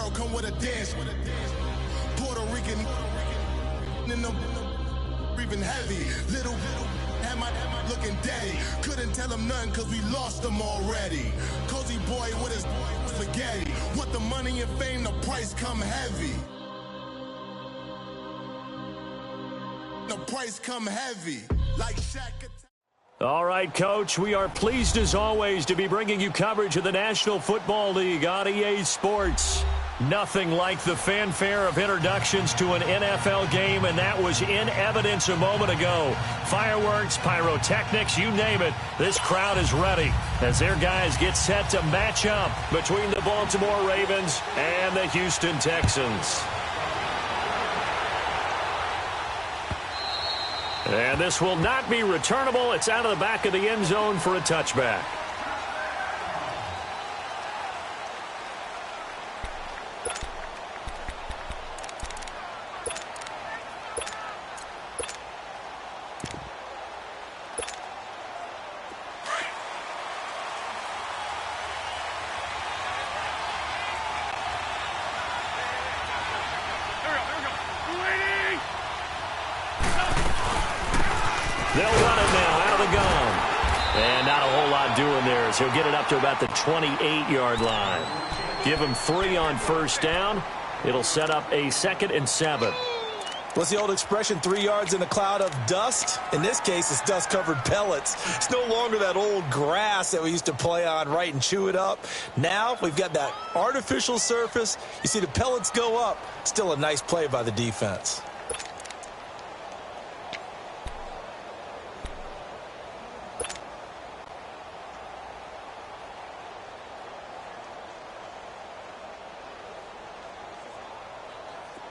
girl come with a dance. Puerto Rican in the breathing heavy. Little had my looking daddy. Couldn't tell him nothing cause we lost him already. Cozy boy with his spaghetti. What the money and fame, the price come heavy. The price come heavy. Like Shaq. All right, Coach, we are pleased as always to be bringing you coverage of the National Football League on EA Sports. Nothing like the fanfare of introductions to an NFL game, and that was in evidence a moment ago. Fireworks, pyrotechnics, you name it, this crowd is ready as their guys get set to match up between the Baltimore Ravens and the Houston Texans. And this will not be returnable. It's out of the back of the end zone for a touchback. They'll run it now out of the gun. And not a whole lot doing there as he'll get it up to about the 28-yard line. Give him 3 on first down. It'll set up a 2nd and 7. What's the old expression, 3 yards in a cloud of dust? In this case, it's dust-covered pellets. It's no longer that old grass that we used to play on, right, and chew it up. Now we've got that artificial surface. You see the pellets go up. Still a nice play by the defense.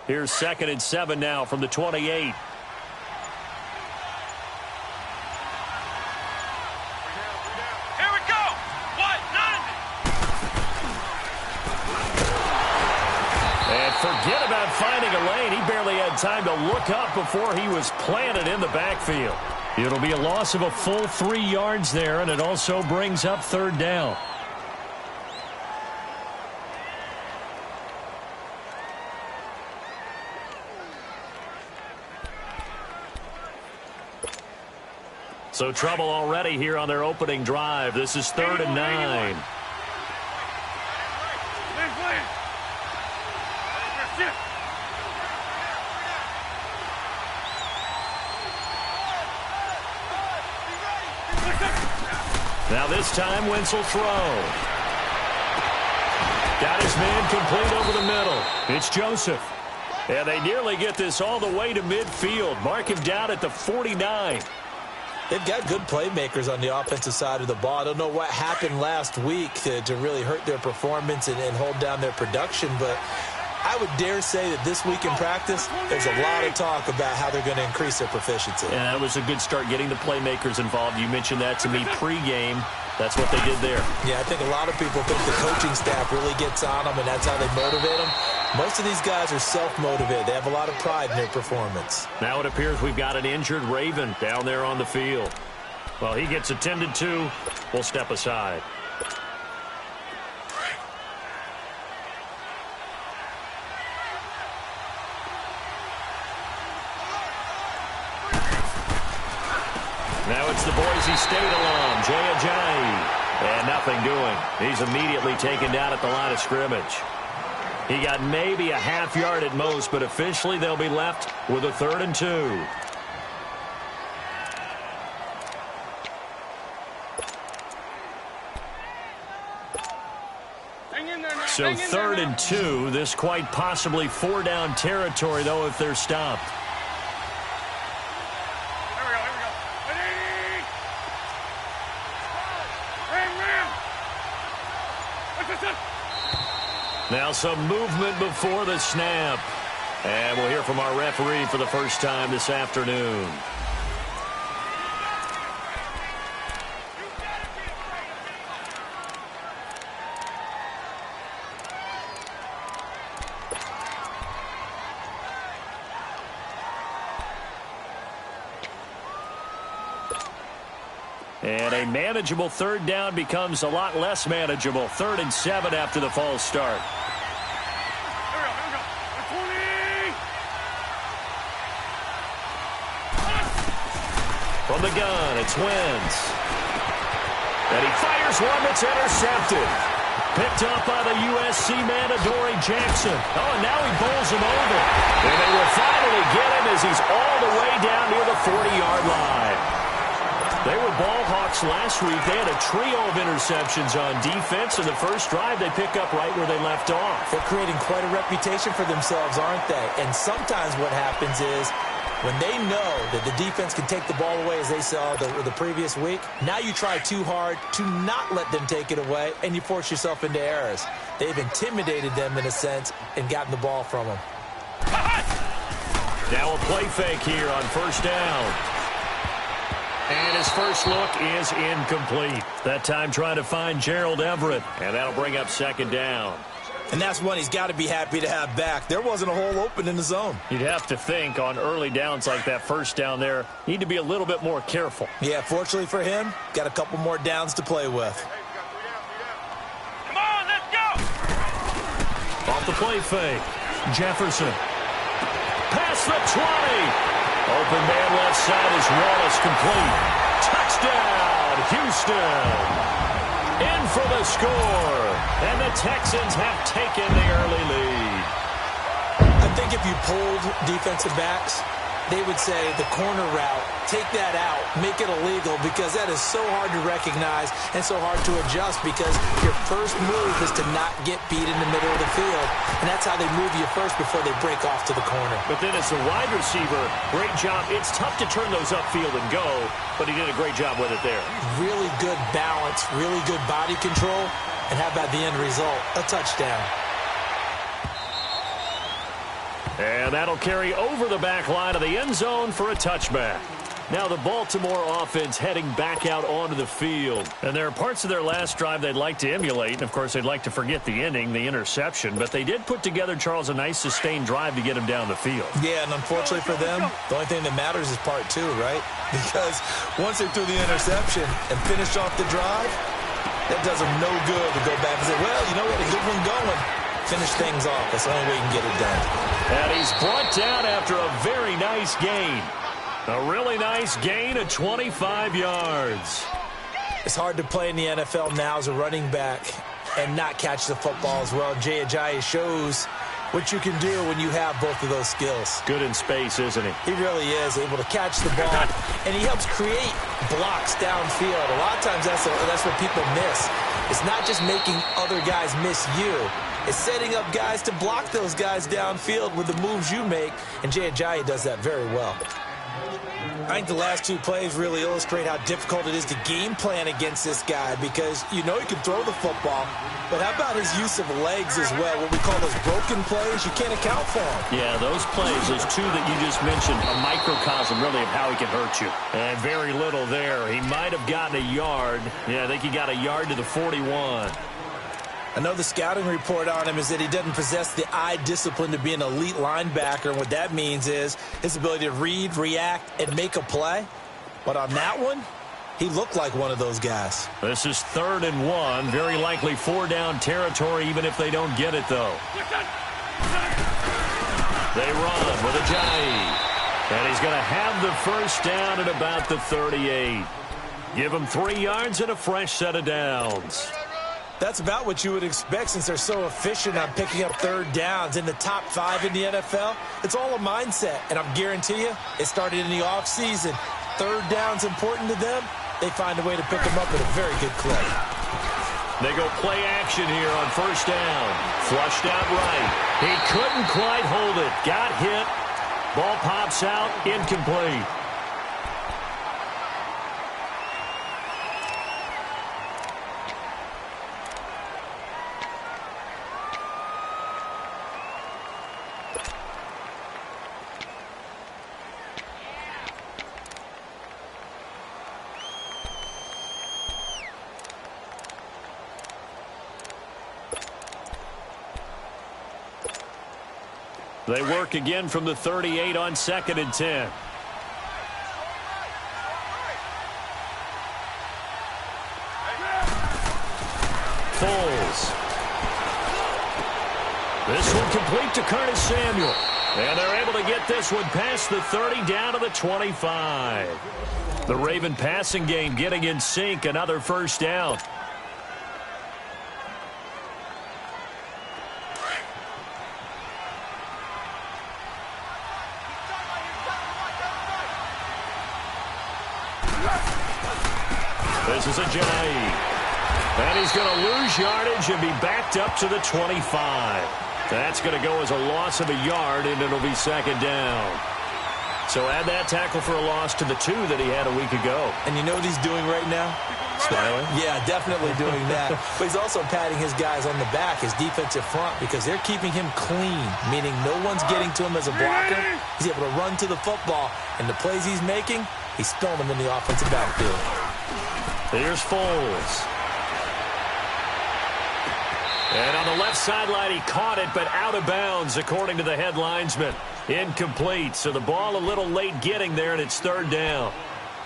Here's 2nd and 7 now from the 28. Here we go. What? None. And forget about finding a lane. He barely had time to look up before he was planted in the backfield. It'll be a loss of a full 3 yards there, and it also brings up 3rd down. So trouble already here on their opening drive. This is 3rd and 9. Now this time Wentz will throw. Got his man complete over the middle. It's Joseph. And they nearly get this all the way to midfield. Mark him down at the 49. They've got good playmakers on the offensive side of the ball. I don't know what happened last week to really hurt their performance and hold down their production, but I would dare say that this week in practice, there's a lot of talk about how they're going to increase their proficiency. And that was a good start getting the playmakers involved. You mentioned that to me pregame. That's what they did there. Yeah, I think a lot of people think the coaching staff really gets on them, and that's how they motivate them. Most of these guys are self-motivated. They have a lot of pride in their performance. Now it appears we've got an injured Raven down there on the field. Well, he gets attended to. We'll step aside. Now it's the Boise State alum, Jay Ajayi. And nothing doing. He's immediately taken down at the line of scrimmage. He got maybe a half yard at most, but officially they'll be left with a 3rd and 2. So 3rd and 2. This quite possibly 4-down territory, though, if they're stopped. Now some movement before the snap. And we'll hear from our referee for the first time this afternoon. And a manageable 3rd down becomes a lot less manageable. 3rd and 7 after the false start. From the gun, it's Wentz. And he fires one that's intercepted. Picked up by the USC man, Adoree Jackson. Oh, and now he bowls him over. And they will finally get him as he's all the way down near the 40-yard line. They were ball hawks last week. They had a trio of interceptions on defense. In the first drive, they pick up right where they left off. They're creating quite a reputation for themselves, aren't they? And sometimes what happens is when they know that the defense can take the ball away, as they saw the previous week, now you try too hard to not let them take it away, and you force yourself into errors. They've intimidated them in a sense and gotten the ball from them. Now a play fake here on first down. And his first look is incomplete. That time trying to find Gerald Everett, and that'll bring up second down. And that's one he's got to be happy to have back. There wasn't a hole open in the zone. You'd have to think on early downs like that first down there, need to be a little bit more careful. Yeah, fortunately for him, got a couple more downs to play with. Come on, let's go! Off the play fake. Jefferson. Past the 20. Open man left side is Wallace, complete. Touchdown, Houston. In for the score. And the Texans have taken the early lead. I think if you polled defensive backs, they would say the corner route, take that out, make it illegal, because that is so hard to recognize and so hard to adjust, because your first move is to not get beat in the middle of the field. And that's how they move you first before they break off to the corner. But then as a wide receiver, great job. It's tough to turn those upfield and go, but he did a great job with it there. Really good balance, really good body control, and how about the end result? A touchdown. And that'll carry over the back line of the end zone for a touchback. Now the Baltimore offense heading back out onto the field. And there are parts of their last drive they'd like to emulate. And, of course, they'd like to forget the ending, the interception. But they did put together, Charles, a nice sustained drive to get him down the field. Yeah, and unfortunately for them, the only thing that matters is part two, right? Because once they threw the interception and finished off the drive, that does them no good to go back and say, well, you know, we had a good one going. Finish things off. That's the only way you can get it done. And he's brought down after a very nice gain. A really nice gain of 25 yards. It's hard to play in the NFL now as a running back and not catch the football as well. Jay Ajayi shows what you can do when you have both of those skills. Good in space, isn't he? He really is able to catch the ball, and he helps create blocks downfield. A lot of times that's what people miss. It's not just making other guys miss you. It's setting up guys to block those guys downfield with the moves you make, and Jay Ajayi does that very well. I think the last two plays really illustrate how difficult it is to game plan against this guy, because you know he can throw the football, but how about his use of legs as well? What we call those broken plays, you can't account for them. Yeah, those plays, those two that you just mentioned, a microcosm really of how he can hurt you. And very little there. He might have gotten a yard. Yeah, I think he got a yard to the 41. I know the scouting report on him is that he doesn't possess the eye discipline to be an elite linebacker. And what that means is his ability to read, react, and make a play. But on that one, he looked like one of those guys. This is 3rd and 1. Very likely 4-down territory, even if they don't get it, though. They run with Ajayi. And he's going to have the first down at about the 38. Give him 3 yards and a fresh set of downs. That's about what you would expect since they're so efficient on picking up 3rd downs in the top 5 in the NFL. It's all a mindset, and I guarantee you it started in the offseason. 3rd down's important to them. They find a way to pick them up at a very good clip. They go play action here on first down. Flushed out right. He couldn't quite hold it. Got hit. Ball pops out. Incomplete. They work again from the 38 on 2nd and 10. Foles. This one complete to Curtis Samuel. And they're able to get this one past the 30 down to the 25. The Raven passing game getting in sync. Another first down. This is a Ajayi. And he's going to lose yardage and be backed up to the 25. That's going to go as a loss of a yard, and it'll be second down. So add that tackle for a loss to the 2 that he had a week ago. And you know what he's doing right now? Smiling? Yeah, definitely doing that. But he's also patting his guys on the back, his defensive front, because they're keeping him clean, meaning no one's getting to him as a blocker. He's able to run to the football, and the plays he's making, he's throwing them in the offensive backfield. Here's Foles. And on the left sideline, he caught it, but out of bounds, according to the head linesman. Incomplete, so the ball a little late getting there, and it's third down.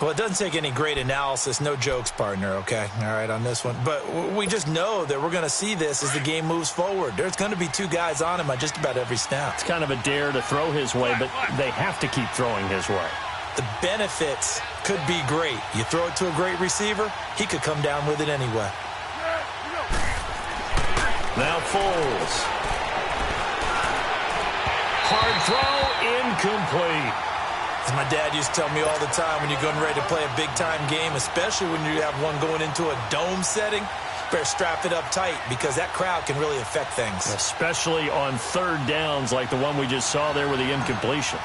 Well, it doesn't take any great analysis. No jokes, partner, okay? All right, on this one. But we just know that we're going to see this as the game moves forward. There's going to be 2 guys on him on just about every snap. It's kind of a dare to throw his way, but they have to keep throwing his way. The benefits could be great. You throw it to a great receiver, he could come down with it anyway. Now Foles. Hard throw, incomplete. As my dad used to tell me all the time, when you're getting ready to play a big-time game, especially when you have one going into a dome setting, better strap it up tight because that crowd can really affect things. Especially on third downs like the one we just saw there with the incompletion.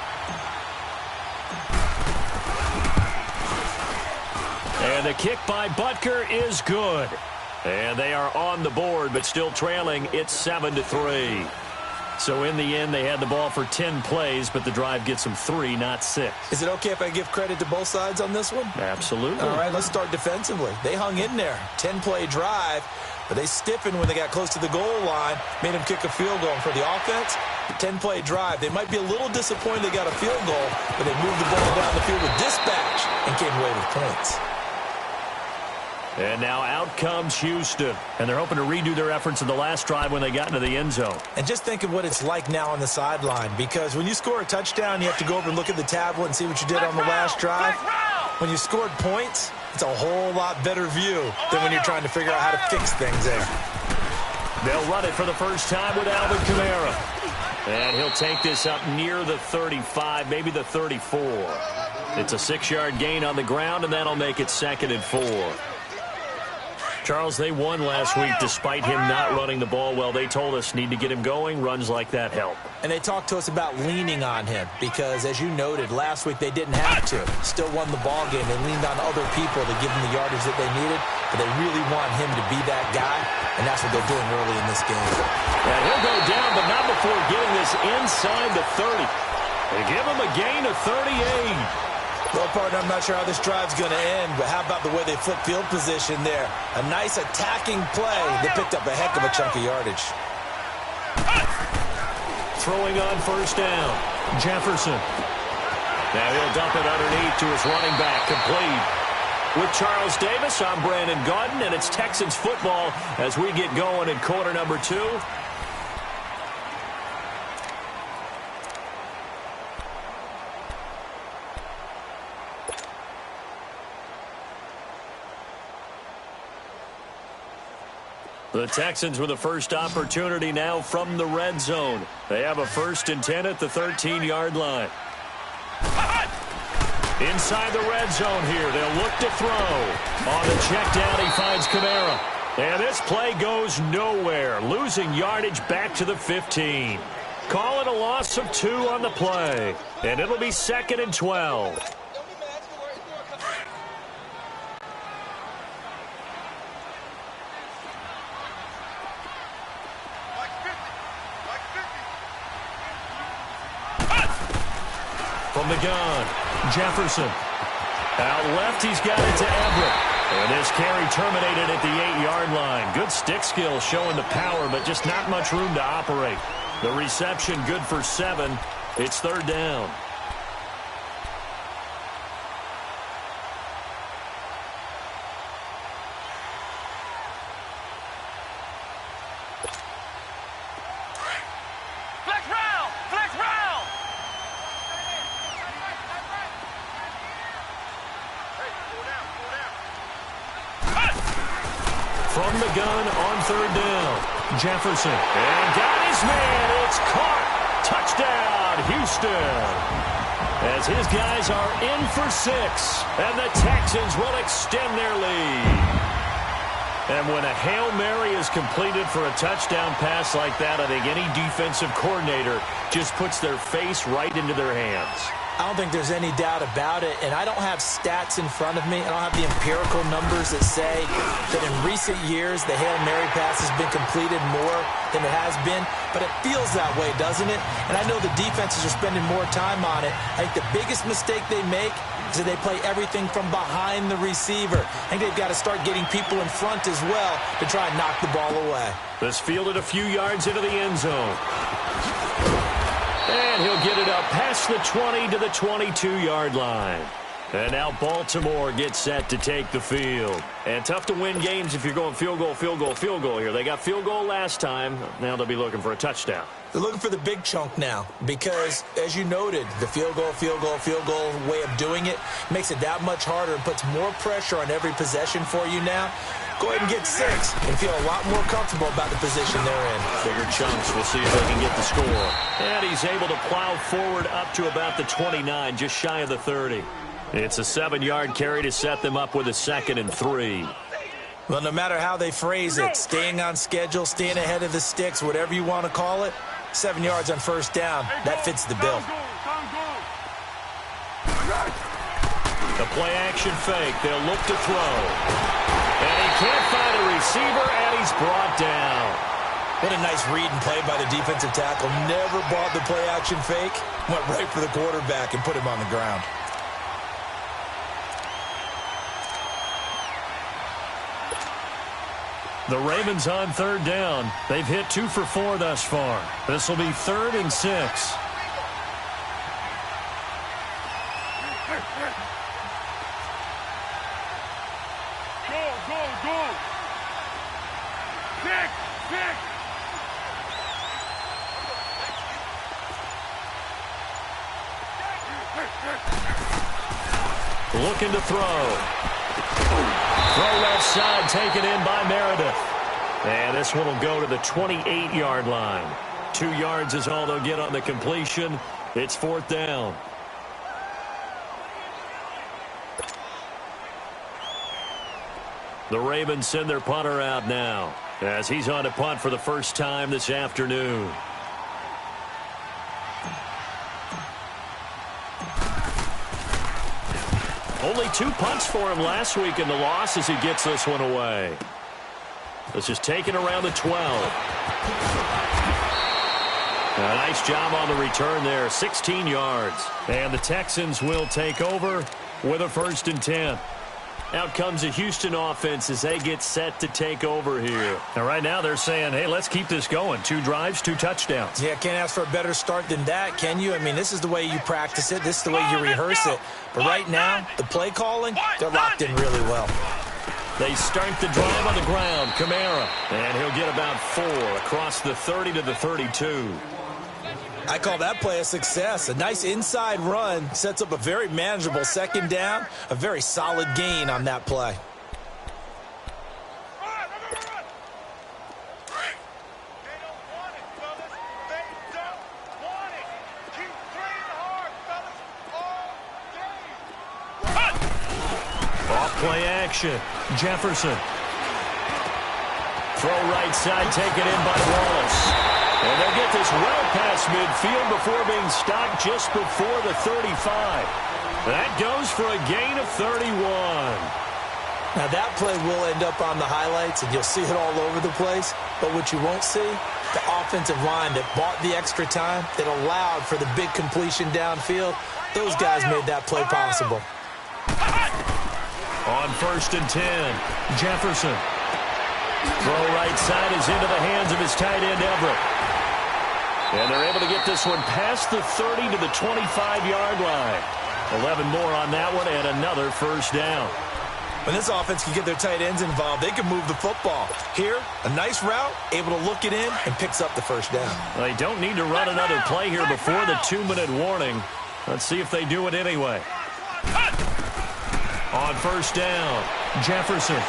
And the kick by Butker is good. And they are on the board, but still trailing. It's 7-3. So in the end, they had the ball for 10 plays, but the drive gets them 3, not 6. Is it okay if I give credit to both sides on this one? Absolutely. All right, let's start defensively. They hung in there. 10-play drive, but they stiffened when they got close to the goal line, made them kick a field goal. And for the offense, the 10-play drive, they might be a little disappointed they got a field goal, but they moved the ball down the field with dispatch and came away with points. And now out comes Houston. And they're hoping to redo their efforts in the last drive when they got into the end zone. And just think of what it's like now on the sideline, because when you score a touchdown, you have to go over and look at the tablet and see what you did on the last drive. When you scored points, it's a whole lot better view than when you're trying to figure out how to fix things there. They'll run it for the first time with Alvin Kamara. And he'll take this up near the 35, maybe the 34. It's a 6-yard gain on the ground, and that'll make it 2nd and 4. Charles, they won last week despite him not running the ball well. They told us need to get him going. Runs like that help. And they talked to us about leaning on him because, as you noted, last week they didn't have to. Still won the ball game. They leaned on other people to give them the yardage that they needed, but they really want him to be that guy, and that's what they're doing early in this game. And he'll go down, but not before getting this inside the 30. They give him a gain of 38. Well, partner, I'm not sure how this drive's going to end, but how about the way they flip field position there? A nice attacking play that picked up a heck of a chunk of yardage. Throwing on first down, Jefferson. Now he'll dump it underneath to his running back, complete. With Charles Davis, I'm Brandon Gaudin, and it's Texans football as we get going in quarter number 2. The Texans with the first opportunity now from the red zone. They have a 1st and 10 at the 13-yard line. Inside the red zone here, they'll look to throw. On the check down, he finds Kamara. And this play goes nowhere, losing yardage back to the 15. Call it a loss of 2 on the play. And it'll be 2nd and 12. From the gun, Jefferson. Out left, he's got it to Everett. And this carry terminated at the 8-yard line. Good stick skill showing the power, but just not much room to operate. The reception good for 7. It's 3rd down. gun on third down. Jefferson. And got his man. It's caught. Touchdown, Houston. As his guys are in for 6. And the Texans will extend their lead. And when a Hail Mary is completed for a touchdown pass like that, I think any defensive coordinator just puts their face right into their hands. I don't think there's any doubt about it, and I don't have stats in front of me. I don't have the empirical numbers that say that in recent years the Hail Mary pass has been completed more than it has been, but it feels that way, doesn't it? And I know the defenses are spending more time on it. I think the biggest mistake they make is that they play everything from behind the receiver. I think they've got to start getting people in front as well to try and knock the ball away. This fielded a few yards into the end zone. And he'll get it up past the 20 to the 22-yard line. And now Baltimore gets set to take the field. And tough to win games if you're going field goal, field goal, field goal here. They got field goal last time. Now they'll be looking for a touchdown. They're looking for the big chunk now because, as you noted, the field goal way of doing it makes it that much harder and puts more pressure on every possession for you now. Go ahead and get 6 and feel a lot more comfortable about the position they're in. Bigger chunks. We'll see if they can get the score. And he's able to plow forward up to about the 29, just shy of the 30. It's a 7-yard carry to set them up with a 2nd and 3. Well, no matter how they phrase it, staying on schedule, staying ahead of the sticks, whatever you want to call it, 7 yards on first down, that fits the bill. The play action fake. They'll look to throw. And he can't find a receiver, and he's brought down. What a nice read and play by the defensive tackle. Never bought the play action fake. Went right for the quarterback and put him on the ground. The Ravens on third down. They've hit 2 for 4 thus far. This will be 3rd and 6. Looking to throw. Throw left side, taken in by Meredith. And this one will go to the 28-yard line. 2 yards is all they'll get on the completion. It's 4th down. The Ravens send their punter out now as he's on to punt for the first time this afternoon. Only 2 punts for him last week in the loss as he gets this one away. This is taken around the 12. A nice job on the return there, 16 yards. And the Texans will take over with a 1st and 10. Out comes the Houston offense as they get set to take over here. And right now they're saying, hey, let's keep this going. 2 drives, 2 touchdowns. Yeah, can't ask for a better start than that, can you? I mean, this is the way you practice it. This is the way you rehearse it. But right now, the play calling, they're locked in really well. They start the drive on the ground. Kamara. And he'll get about 4 across the 30 to the 32. I call that play a success. A nice inside run sets up a very manageable 2nd down. A very solid gain on that play. Off play action. Jefferson. Throw right side, taken in by Wallace. And they'll get this well past midfield before being stopped just before the 35. That goes for a gain of 31. Now that play will end up on the highlights, and you'll see it all over the place. But what you won't see, the offensive line that bought the extra time, that allowed for the big completion downfield, those guys made that play possible. On 1st and 10, Jefferson. Throw right side is into the hands of his tight end, Everett. And they're able to get this one past the 30 to the 25-yard line. 11 more on that one and another 1st down. When this offense can get their tight ends involved, they can move the football. Here, a nice route, able to look it in, and picks up the 1st down. Well, they don't need to run another play here before the 2-minute warning. Let's see if they do it anyway. On 1st down, Jefferson.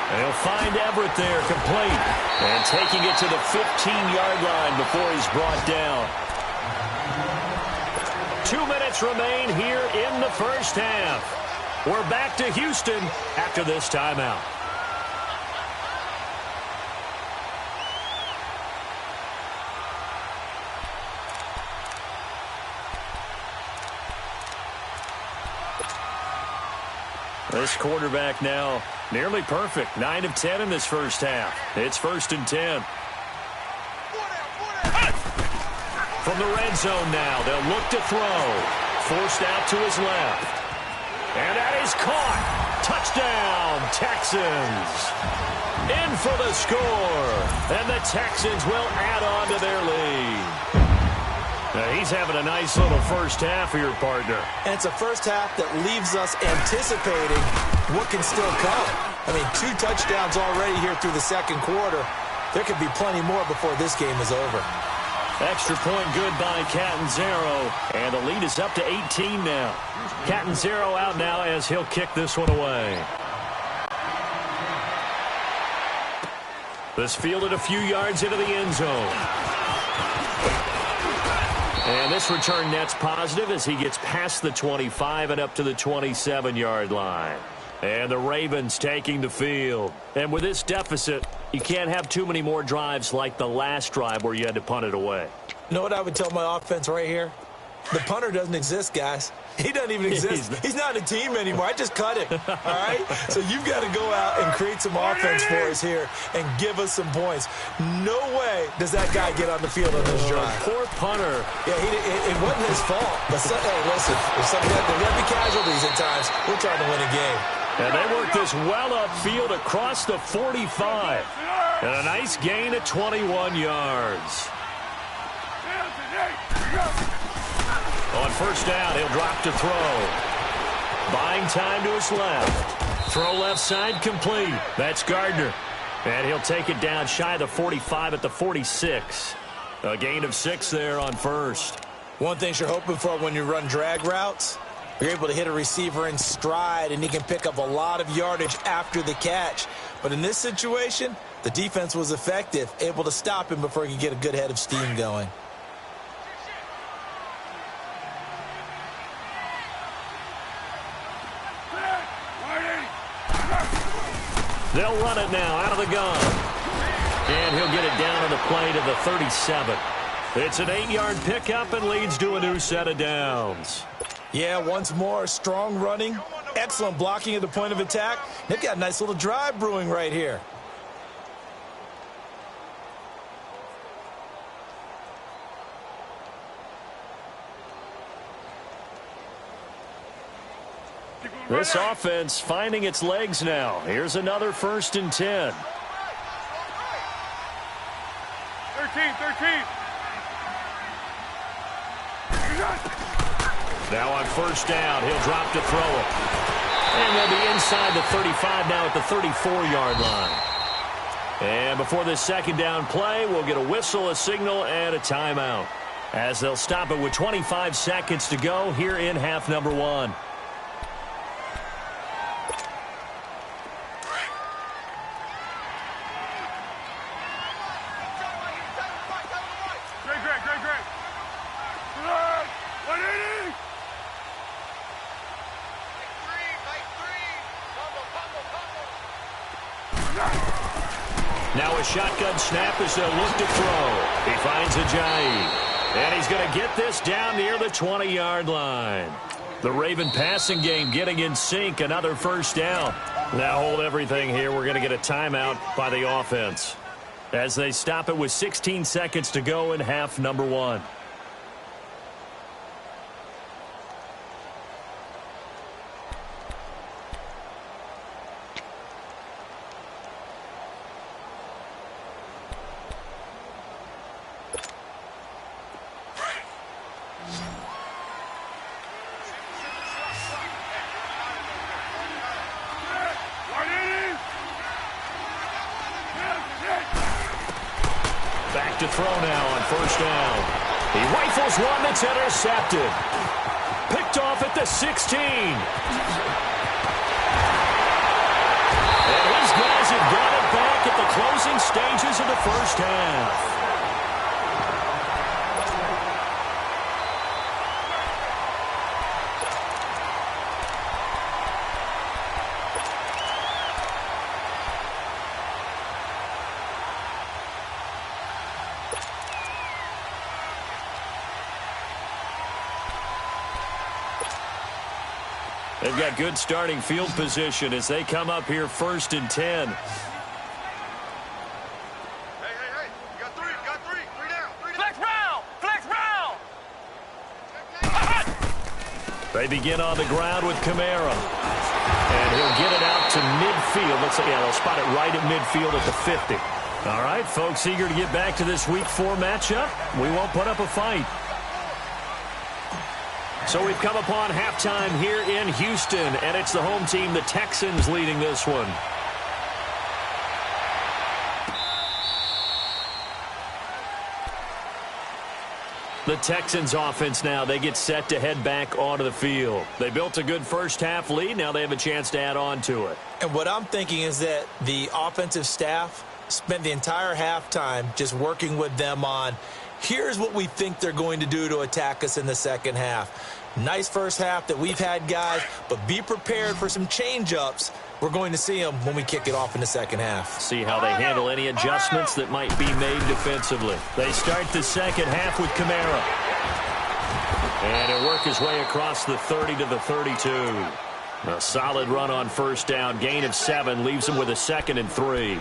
And he'll find Everett there, complete. And taking it to the 15-yard line before he's brought down. 2 minutes remain here in the first half. We're back to Houston after this timeout. This quarterback now nearly perfect. 9 of 10 in this first half. It's 1st and 10. From the red zone now, they'll look to throw. Forced out to his left. And that is caught. Touchdown, Texans. In for the score. And the Texans will add on to their lead. Now he's having a nice little first half for your partner. And it's a first half that leaves us anticipating what can still come. I mean, 2 touchdowns already here through the second quarter. There could be plenty more before this game is over. Extra point good by Catanzaro. And the lead is up to 18 now. Catanzaro out now as he'll kick this one away. This fielded a few yards into the end zone. And this return net's positive as he gets past the 25 and up to the 27-yard line. And the Ravens taking the field. And with this deficit, you can't have too many more drives like the last drive where you had to punt it away. You know what I would tell my offense right here? The punter doesn't exist, guys. He doesn't even exist. He's not a team anymore. I just cut him, all right? So you've got to go out and create some offense for us here and give us some points. No way does that guy get on the field on this drive. Poor punter. Yeah, it wasn't his fault. But hey, listen, there's going to be casualties at times. We're trying to win a game. And they work this well upfield across the 45. And a nice gain of 21 yards. On first down, he'll drop to throw. Buying time to his left. Throw left side complete. That's Gardner. And he'll take it down shy of the 45 at the 46. A gain of 6 there on first. One thing you're hoping for when you run drag routes, you're able to hit a receiver in stride, and he can pick up a lot of yardage after the catch. But in this situation, the defense was effective, able to stop him before he could get a good head of steam going. They'll run it now out of the gun. And he'll get it down on the play to the 37. It's an 8-yard pickup and leads to a new set of downs. Yeah, once more, strong running, excellent blocking at the point of attack. They've got a nice little drive brewing right here. This offense finding its legs now. Here's another 1st and 10. 13. Now on first down, he'll drop to throw it. And they'll be inside the 35 now at the 34-yard line. And before this second down play, we'll get a whistle, a signal, and a timeout. As they'll stop it with 25 seconds to go here in half number 1. Now a shotgun snap as they'll look to throw. He finds Ajayi. And he's going to get this down near the 20-yard line. The Raven passing game getting in sync. Another first down. Now hold everything here. We're going to get a timeout by the offense as they stop it with 16 seconds to go in half number 1. To throw now on first down. He rifles one that's intercepted. Picked off at the 16. And his guys have closing stages of the first half. They've got good starting field position as they come up here 1st and 10. Hey, you got three down. Flex round. They begin on the ground with Kamara. And he'll get it out to midfield. They'll spot it right at midfield at the 50. All right, folks, eager to get back to this Week 4 matchup. We won't put up a fight. So we've come upon halftime here in Houston, and it's the home team, the Texans, leading this one. The Texans offense now, they get set to head back onto the field. They built a good first half lead. Now they have a chance to add on to it. And what I'm thinking is that the offensive staff spent the entire halftime just working with them on, here's what we think they're going to do to attack us in the second half. Nice first half that we've had, guys, but be prepared for some change-ups. We're going to see them when we kick it off in the second half. See how they handle any adjustments that might be made defensively. They start the second half with Kamara. And he'll work his way across the 30 to the 32. A solid run on first down. Gain of 7 leaves him with a 2nd and 3.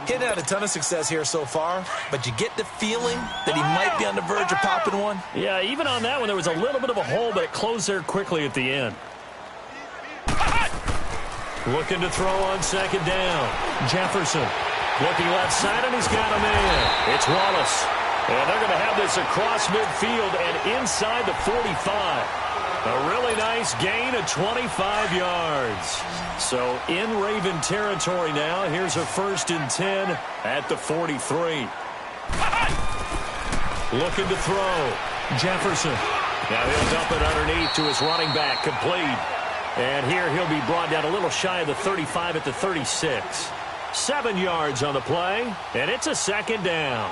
He hadn't had a ton of success here so far, but you get the feeling that he might be on the verge of popping one. Yeah, even on that one, there was a little bit of a hole, but it closed there quickly at the end. Looking to throw on second down. Jefferson looking left side, and he's got a man. It's Wallace. And they're going to have this across midfield and inside the 45. A really nice gain of 25 yards. So in Raven territory now. Here's a 1st and 10 at the 43. Looking to throw. Jefferson. Now he'll dump it underneath to his running back. Complete. And here he'll be brought down a little shy of the 35 at the 36. 7 yards on the play, and it's a 2nd down.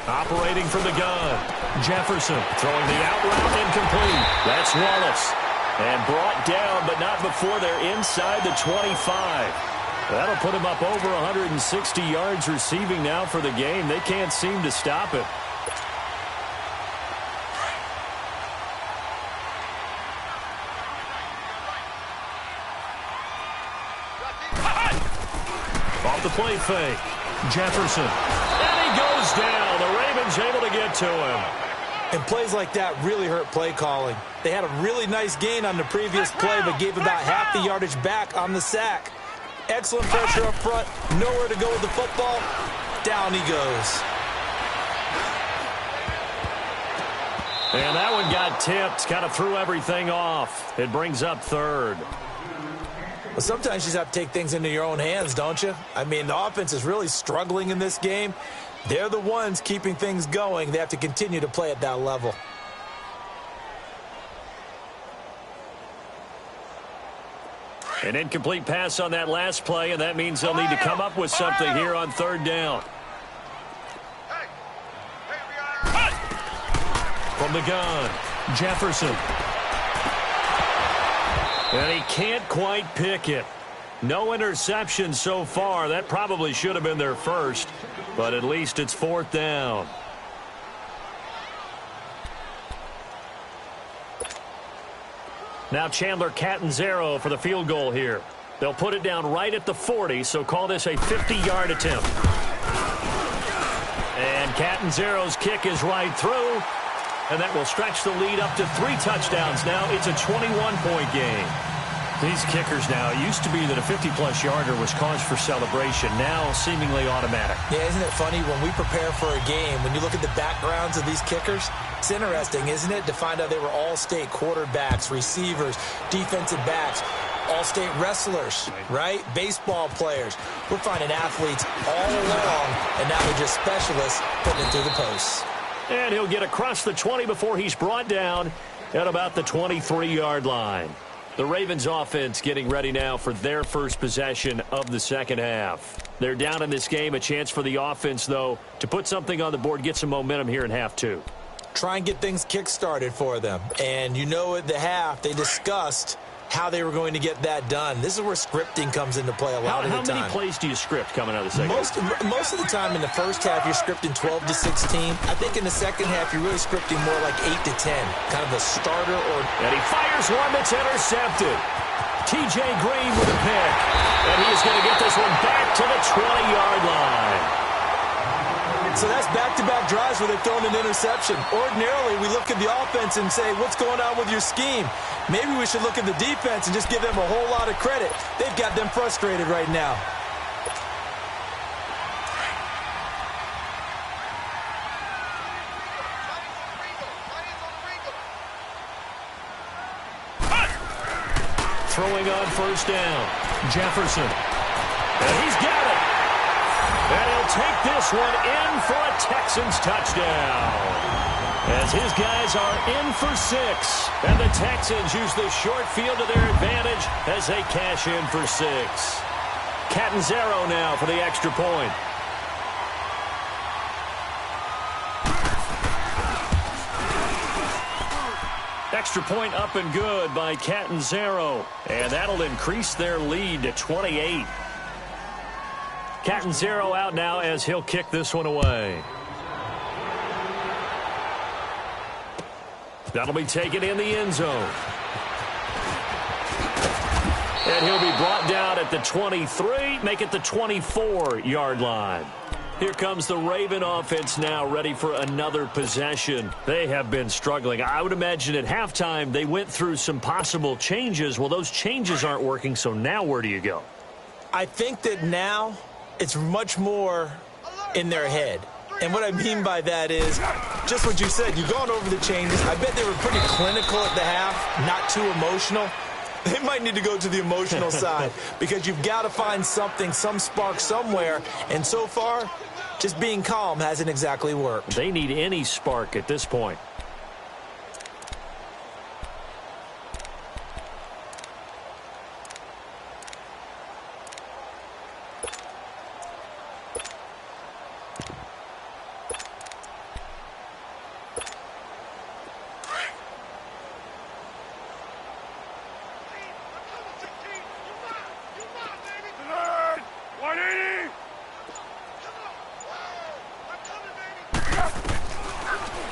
Operating from the gun. Jefferson throwing the out route incomplete. That's Wallace. And brought down, but not before they're inside the 25. That'll put him up over 160 yards receiving now for the game. They can't seem to stop it. Off the play fake. Jefferson. And he goes down. The Ravens able to get to him. And plays like that really hurt play calling. They had a really nice gain on the previous play, but gave about half the yardage back on the sack. Excellent pressure up front. Nowhere to go with the football. Down he goes. And that one got tipped. Kind of threw everything off. It brings up 3rd. Well, sometimes you just have to take things into your own hands, don't you? I mean, the offense is really struggling in this game. They're the ones keeping things going. They have to continue to play at that level. An incomplete pass on that last play, and that means they'll need to come up with something here on 3rd down. From the gun, Jefferson. And he can't quite pick it. No interception so far. That probably should have been their first, but at least it's 4th down. Now Chandler Catanzaro for the field goal here. They'll put it down right at the 40, so call this a 50-yard attempt. And Catanzaro's kick is right through, and that will stretch the lead up to 3 touchdowns. Now it's a 21-point game. These kickers now, it used to be that a 50-plus yarder was cause for celebration. Now seemingly automatic. Yeah, isn't it funny when we prepare for a game, when you look at the backgrounds of these kickers, it's interesting, isn't it, to find out they were all-state quarterbacks, receivers, defensive backs, all-state wrestlers, right? Baseball players. We're finding athletes all along, and now they're just specialists putting it through the posts. And he'll get across the 20 before he's brought down at about the 23-yard line. The Ravens offense getting ready now for their first possession of the second half. They're down in this game. A chance for the offense, though, to put something on the board, get some momentum here in half two. Try and get things kick-started for them. And you know at the half, they discussed how they were going to get that done. This is where scripting comes into play a lot of the time. How many plays do you script coming out of the second half? Most of the time in the first half, you're scripting 12 to 16. I think in the second half, you're really scripting more like 8 to 10. Kind of a starter or... And he fires one that's intercepted. T.J. Green with a pick. And he's going to get this one back to the 20-yard line. So that's back-to-back drives where they've thrown an interception. Ordinarily, we look at the offense and say, what's going on with your scheme? Maybe we should look at the defense and just give them a whole lot of credit. They've got them frustrated right now. Throwing on first down. Jefferson. And he's got it. And he'll take this one in for a Texans touchdown. As his guys are in for 6. And the Texans use the short field to their advantage as they cash in for 6. Catanzaro now for the extra point. Extra point up and good by Catanzaro. And that'll increase their lead to 28. Catanzaro out now as he'll kick this one away. That'll be taken in the end zone. And he'll be brought down at the 23, make it the 24-yard line. Here comes the Raven offense now, ready for another possession. They have been struggling. I would imagine at halftime they went through some possible changes. Well, those changes aren't working, so now where do you go? I think that now it's much more in their head. And what I mean by that is just what you said. You've gone over the changes. I bet they were pretty clinical at the half, not too emotional. They might need to go to the emotional side because you've got to find something, some spark somewhere. And so far, just being calm hasn't exactly worked. They need any spark at this point.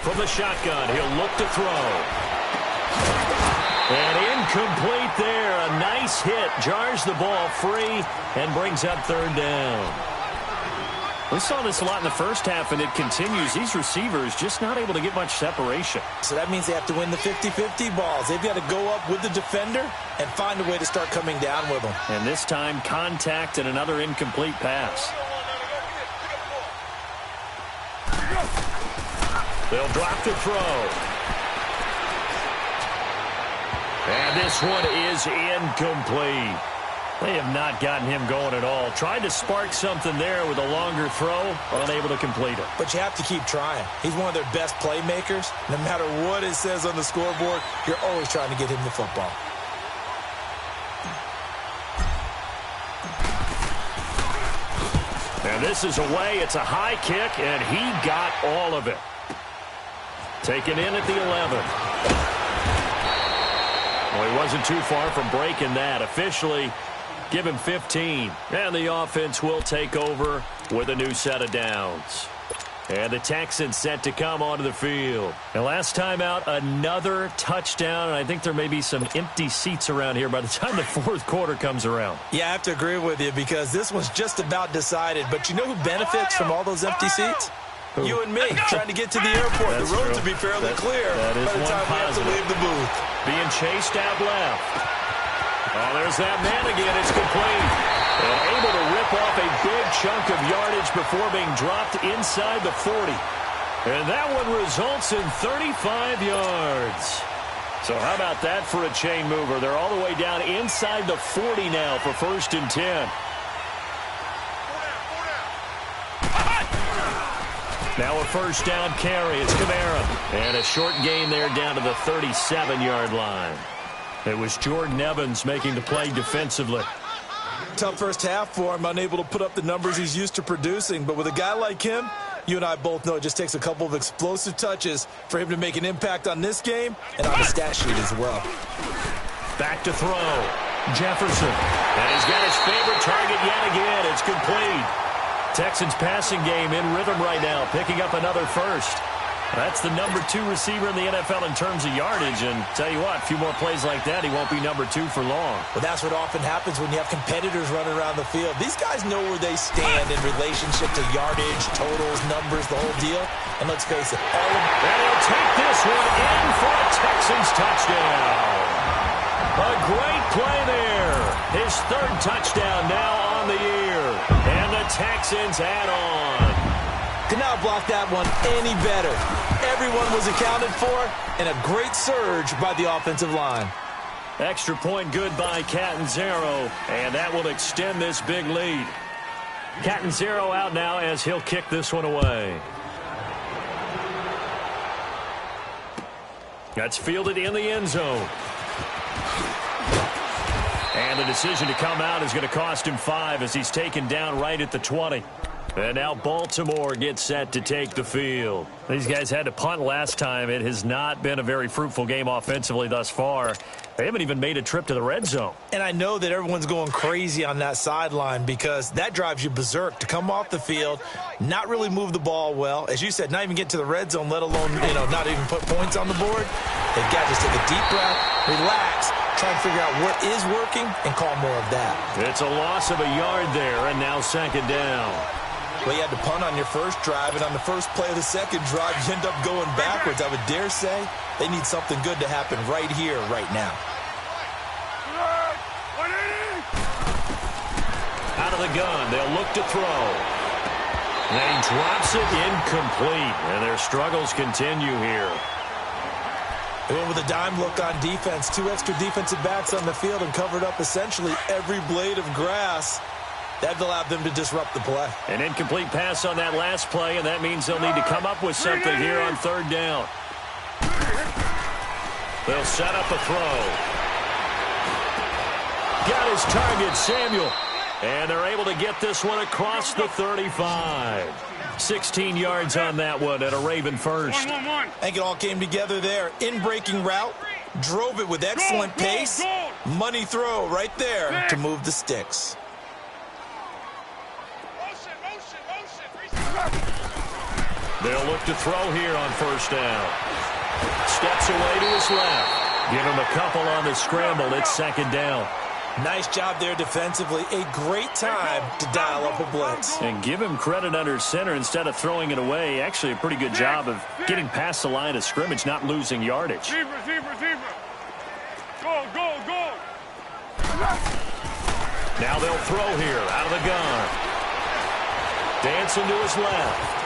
From the shotgun, he'll look to throw. And incomplete there. A nice hit. Jars the ball free and brings up third down. We saw this a lot in the first half, and it continues. These receivers just not able to get much separation. So that means they have to win the 50-50 balls. They've got to go up with the defender and find a way to start coming down with them. And this time, contact and another incomplete pass. They'll drop the throw. And this one is incomplete. They have not gotten him going at all. Tried to spark something there with a longer throw, unable to complete it. But you have to keep trying. He's one of their best playmakers. No matter what it says on the scoreboard, you're always trying to get him the football. And this is away. It's a high kick, and he got all of it. Taken in at the 11. Well, he wasn't too far from breaking that. Officially, give him 15. And the offense will take over with a new set of downs. And the Texans set to come onto the field. And last time out, another touchdown. And I think there may be some empty seats around here by the time the fourth quarter comes around. Yeah, I have to agree with you because this one's just about decided. But you know who benefits from all those empty seats? Who? You and me, trying to get to the airport. That's the roads true. will be fairly clear that is by the time we have to leave the booth. Being chased out left. Oh, there's that man again. It's complete. And able to rip off a big chunk of yardage before being dropped inside the 40. And that one results in 35 yards. So how about that for a chain mover? They're all the way down inside the 40 now for 1st and 10. Now a 1st down carry. It's Kamara. And a short gain there down to the 37-yard line. It was Jordan Evans making the play defensively. Tough first half for him, unable to put up the numbers he's used to producing. But with a guy like him, you and I both know it just takes a couple of explosive touches for him to make an impact on this game and on the stat sheet as well. Back to throw. Jefferson. And he's got his favorite target yet again. It's complete. Texans passing game in rhythm right now, picking up another first. That's the number 2 receiver in the NFL in terms of yardage. And tell you what, a few more plays like that, he won't be number 2 for long. Well, that's what often happens when you have competitors running around the field. These guys know where they stand in relationship to yardage, totals, numbers, the whole deal. And let's face it, all of them. And he'll take this one in for a Texans touchdown. A great play there. His 3rd touchdown now on the year. And the Texans add on. Could not block that one any better. Everyone was accounted for, and a great surge by the offensive line. Extra point good by Catanzaro, and that will extend this big lead. Catanzaro out now as he'll kick this one away. That's fielded in the end zone. And the decision to come out is going to cost him 5 as he's taken down right at the 20. And now Baltimore gets set to take the field. These guys had to punt last time. It has not been a very fruitful game offensively thus far. They haven't even made a trip to the red zone. And I know that everyone's going crazy on that sideline because that drives you berserk to come off the field, not really move the ball well. As you said, not even get to the red zone, let alone, not even put points on the board. They've got to just take a deep breath, relax, try and figure out what is working and call more of that. It's a loss of a yard there, and now 2nd down. Well, you had to punt on your first drive, and on the first play of the second drive, you end up going backwards. I would dare say they need something good to happen right here, right now. Out of the gun, they'll look to throw. And he drops it incomplete, and their struggles continue here. They went with a dime look on defense. 2 extra defensive backs on the field and covered up essentially every blade of grass. That allowed them to disrupt the play. An incomplete pass on that last play, and that means they'll need to come up with something here on 3rd down. They'll set up a throw. Got his target, Samuel. And they're able to get this one across the 35. 16 yards on that one and a Raven first. I think it all came together there. In-breaking route, drove it with excellent pace. Money throw right there to move the sticks. They'll look to throw here on 1st down. Steps away to his left. Give him a couple on the scramble. It's 2nd down. Nice job there defensively. A great time to dial up a blitz. And give him credit under center instead of throwing it away. Actually a pretty good job of getting past the line of scrimmage, not losing yardage. Receiver. Go. Now they'll throw here out of the gun. Dancing to his left.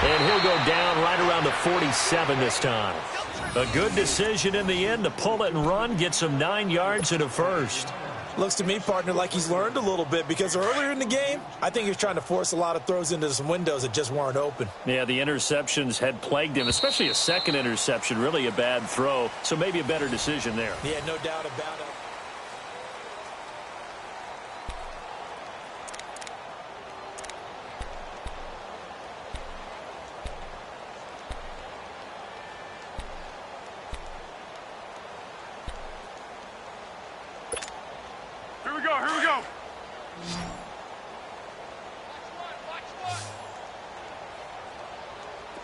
And he'll go down right around the 47 this time. A good decision in the end to pull it and run, get some 9 yards and a first. Looks to me, partner, like he's learned a little bit because earlier in the game, I think he was trying to force a lot of throws into some windows that just weren't open. Yeah, the interceptions had plagued him, especially a second interception, really a bad throw. So maybe a better decision there. Yeah, no doubt about it. Here we go.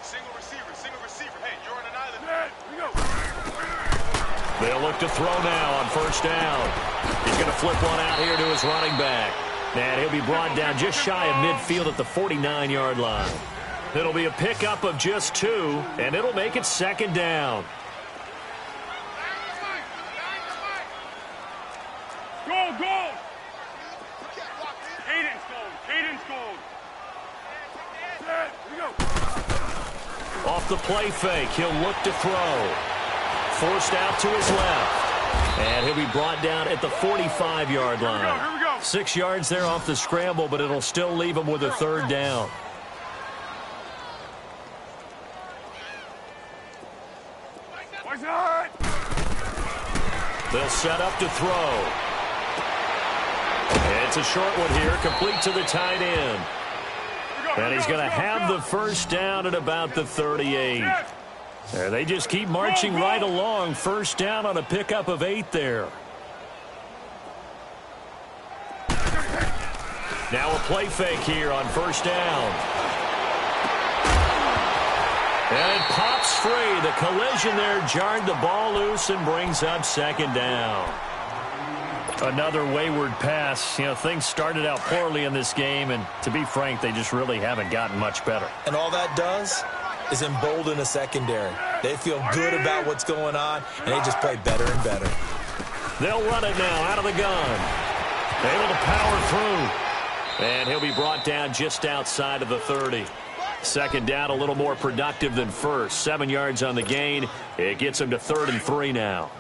Single receiver. Hey, you're on an island. Here we go. They'll look to throw now on 1st down. He's going to flip one out here to his running back. And he'll be brought down just shy of midfield at the 49-yard line. It'll be a pickup of just 2, and it'll make it 2nd down. Go. Cadence gold. Here we go. Off the play fake, he'll look to throw. Forced out to his left. And he'll be brought down at the 45-yard line. Here we go. 6 yards there off the scramble, but it'll still leave him with a third down. They'll set up to throw. It's a short one here, complete to the tight end. And he's going to have the first down at about the 38. There, they just keep marching right along. First down on a pickup of 8 there. Now a play fake here on first down. And it pops free. The collision there jarred the ball loose and brings up second down. Another wayward pass. You know, things started out poorly in this game, and to be frank, they just really haven't gotten much better. And all that does is embolden a secondary. They feel good about what's going on, and they just play better and better. They'll run it now out of the gun. Able to power through. And he'll be brought down just outside of the 30. Second down, a little more productive than first. 7 yards on the gain. It gets him to 3rd and 3 now.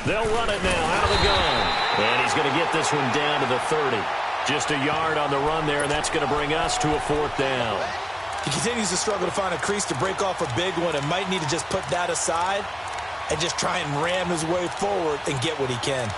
They'll run it now out of the gun. And he's going to get this one down to the 30. Just a yard on the run there, and that's going to bring us to a 4th down. He continues to struggle to find a crease to break off a big one and might need to just put that aside and just try and ram his way forward and get what he can.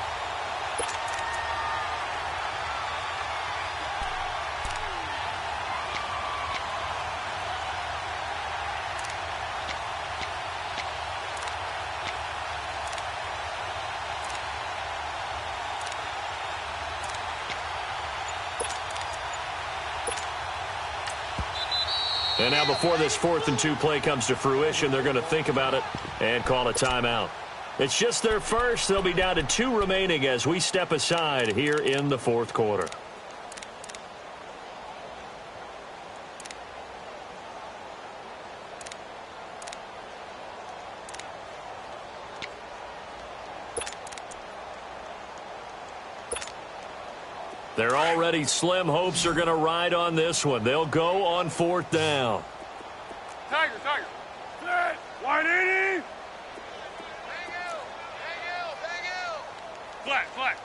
And now before this 4th and 2 play comes to fruition, they're going to think about it and call a timeout. It's just their first. They'll be down to 2 remaining as we step aside here in the 4th quarter. Their already slim hopes are going to ride on this one. They'll go on 4th down. Tiger. Set. 180. Flat.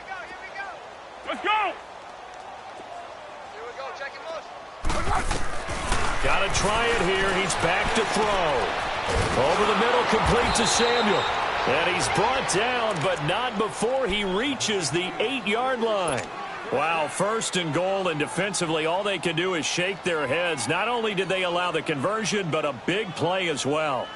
Here we go. Let's go. Here we go. Check it, boss. Got to try it here. He's back to throw. Over the middle, complete to Samuel. And he's brought down, but not before he reaches the 8-yard line. Wow, 1st and goal, and defensively, all they can do is shake their heads. Not only did they allow the conversion, but a big play as well.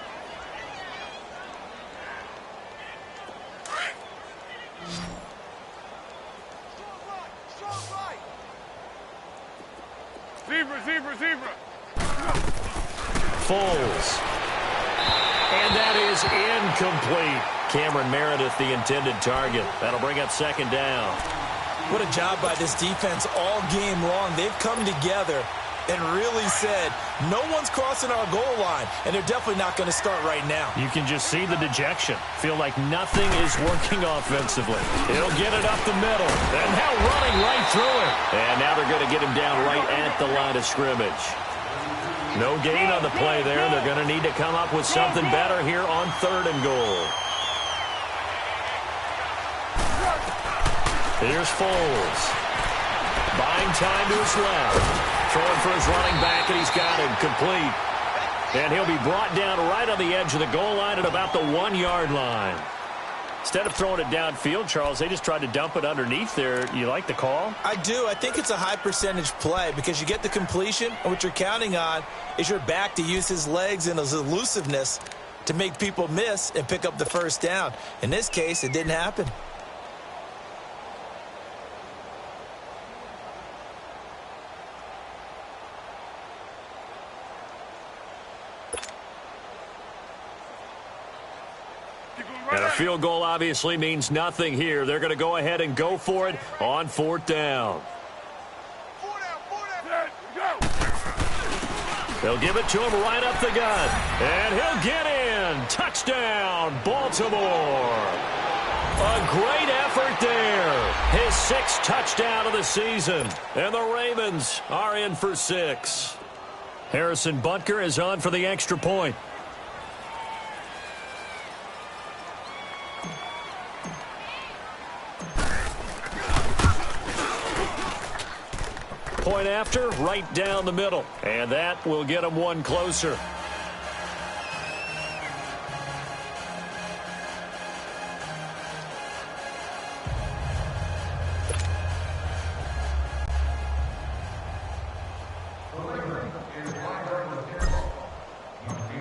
Zebra. Foles. And that is incomplete. Cameron Meredith, the intended target. That'll bring up second down. What a job by this defense all game long. They've come together and really said, no one's crossing our goal line, and they're definitely not going to start right now. You can just see the dejection. Feel like nothing is working offensively. He'll get it up the middle. And now running right through it. And now they're going to get him down right at the line of scrimmage. No gain on the play there. They're going to need to come up with something better here on 3rd and goal. Here's Foles. Buying time to his left. Throwing for his running back, and he's got him complete. And he'll be brought down right on the edge of the goal line at about the 1-yard line. Instead of throwing it downfield, Charles, they just tried to dump it underneath there. You like the call? I do. I think it's a high percentage play because you get the completion, and what you're counting on is your back to use his legs and his elusiveness to make people miss and pick up the first down. In this case, it didn't happen. And a field goal obviously means nothing here. They're going to go ahead and go for it on 4th down. They'll give it to him right up the gut. And he'll get in. Touchdown, Baltimore. A great effort there. His 6th touchdown of the season. And the Ravens are in for 6. Harrison Butker is on for the extra point. Point after, right down the middle. And that will get him one closer.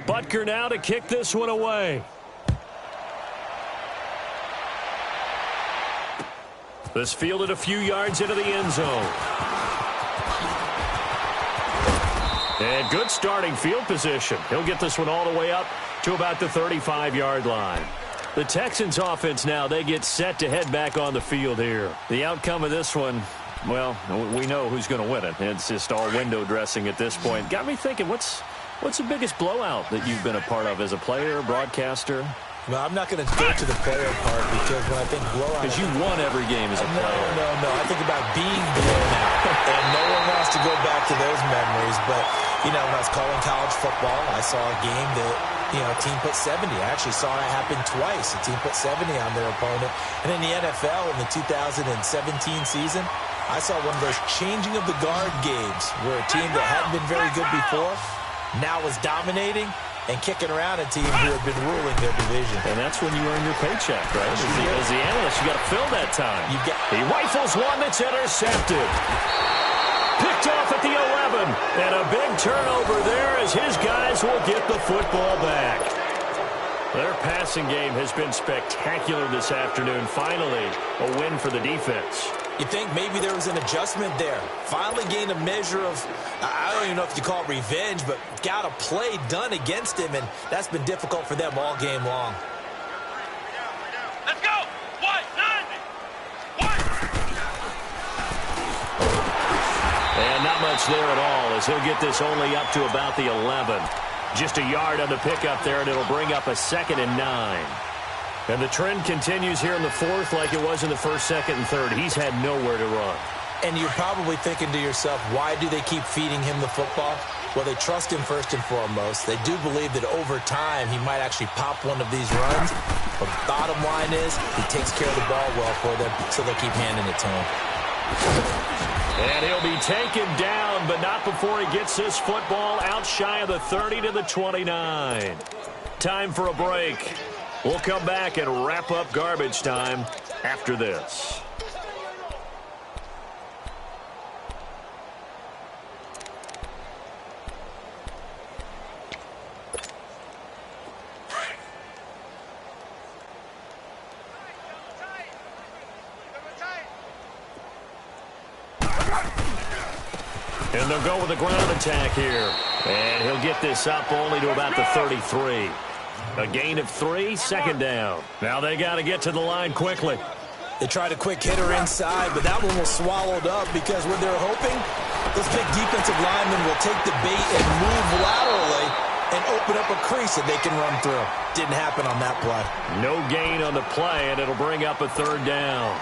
Butker now to kick this one away. This fielded a few yards into the end zone. And good starting field position. He'll get this one all the way up to about the 35-yard line. The Texans offense now, they get set to head back on the field here. The outcome of this one, well, we know who's going to win it. It's just all window dressing at this point. Got me thinking, what's the biggest blowout that you've been a part of as a player, broadcaster? Well, I'm not going to go to the player part because when I think blowout... Because you won every game as a player. No. I think about being blown out. And no one wants to go back to those memories. But, you know, when I was calling college football, I saw a game that, you know, a team put 70. I actually saw it happen twice. A team put 70 on their opponent. And in the NFL, in the 2017 season, I saw one of those changing of the guard games where a team that hadn't been very good before now was dominating and kicking around a team who had been ruling their division. And that's when you earn your paycheck, right? As the analyst, you got to fill that time. He rifles one that's intercepted. Picked off at the 11. And a big turnover there as his guys will get the football back. Their passing game has been spectacular this afternoon. Finally, a win for the defense. You think maybe there was an adjustment there. Finally gained a measure of, I don't even know if you call it revenge, but got a play done against him, and that's been difficult for them all game long. Let's go! White, 90! White! And not much there at all as he'll get this only up to about the 11. Just a yard on the pickup there, and it'll bring up a 2nd and 9. And the trend continues here in the 4th like it was in the 1st, 2nd, and 3rd. He's had nowhere to run. And you're probably thinking to yourself, why do they keep feeding him the football? Well, they trust him first and foremost. They do believe that over time he might actually pop one of these runs. But bottom line is he takes care of the ball well for them, so they'll keep handing it to him. And he'll be taken down, but not before he gets this football out shy of the 30 to the 29. Time for a break. We'll come back and wrap up garbage time after this. And they'll go with a ground attack here. And he'll get this up only to about the 33. A gain of 3, 2nd down. Now they got to get to the line quickly. They tried a quick hitter inside, but that one was swallowed up because what they're hoping, those big defensive linemen will take the bait and move laterally and open up a crease that they can run through. Didn't happen on that play. No gain on the play, and it'll bring up a 3rd down.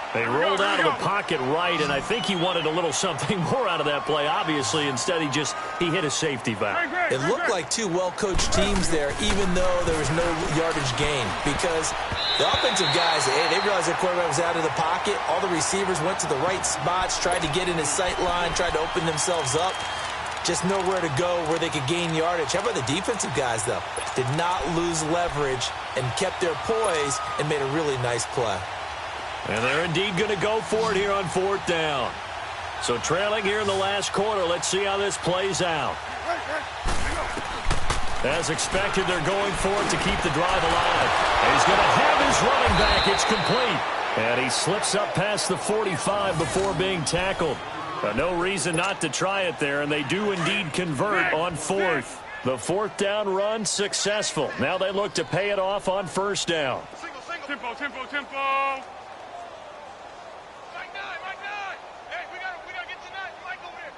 They rolled out of the pocket right, and I think he wanted a little something more out of that play. Obviously, instead he hit a safety valve. It looked like two well-coached teams there, even though there was no yardage gain, because the offensive guys, they realized their quarterback was out of the pocket. All the receivers went to the right spots, tried to get in his sight line, tried to open themselves up. Just nowhere to go where they could gain yardage. How about the defensive guys, though? Did not lose leverage and kept their poise and made a really nice play. And they're indeed going to go for it here on 4th down. So trailing here in the last quarter, let's see how this plays out. As expected, they're going for it to keep the drive alive. And he's going to have his running back. It's complete. And he slips up past the 45 before being tackled. No reason not to try it there, and they do indeed convert on 4th. The 4th down run successful. Now they look to pay it off on 1st down. Tempo, tempo, tempo. Mike 9. Hey, we gotta get to 9. Mike over here.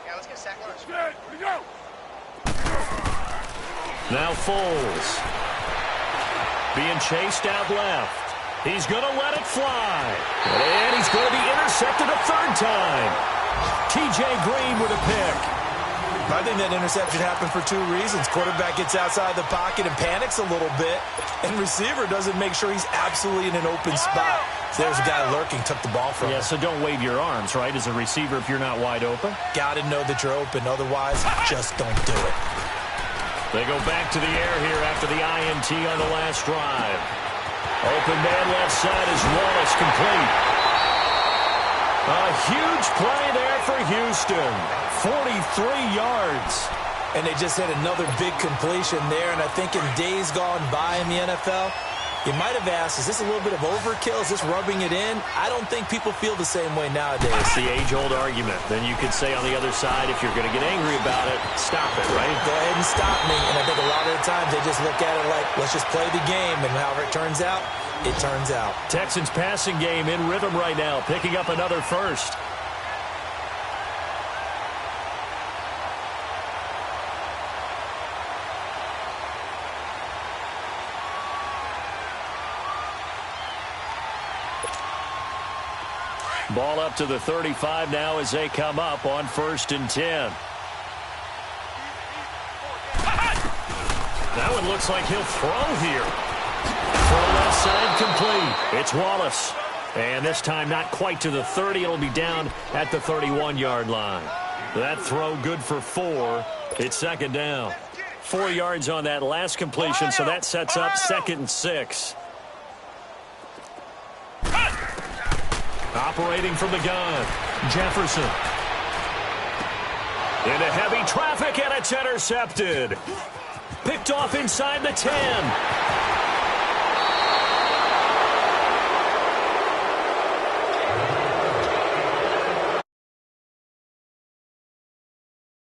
Yeah, let's get sack lunch. Good, we go. Now Foles. Being chased out left. He's going to let it fly. And he's going to be intercepted a third time. T.J. Green with a pick. I think that interception happened for two reasons. Quarterback gets outside the pocket and panics a little bit, and receiver doesn't make sure he's absolutely in an open spot. So there's a guy lurking, took the ball from him. Yeah, so don't wave your arms, right, as a receiver if you're not wide open. Got to know that you're open. Otherwise, just don't do it. They go back to the air here after the INT on the last drive. Open man left side is Wallace, complete. A huge play there for Houston. 43 yards. And they just had another big completion there. And I think in days gone by in the NFL, you might have asked, is this a little bit of overkill? Is this rubbing it in? I don't think people feel the same way nowadays. It's the age-old argument. Then you could say on the other side, if you're going to get angry about it, stop it, right? Go ahead and stop me. And I think a lot of the times they just look at it like, let's just play the game. And however it turns out, it turns out. Texans passing game in rhythm right now, picking up another first. Ball up to the 35 now as they come up on 1st and 10. That one looks like he'll throw here. For the left side, complete. It's Wallace. And this time not quite to the 30. It'll be down at the 31-yard line. That throw good for 4. It's 2nd down. 4 yards on that last completion, so that sets up 2nd and 6. Operating from the gun, Jefferson. Into heavy traffic, and it's intercepted. Picked off inside the 10.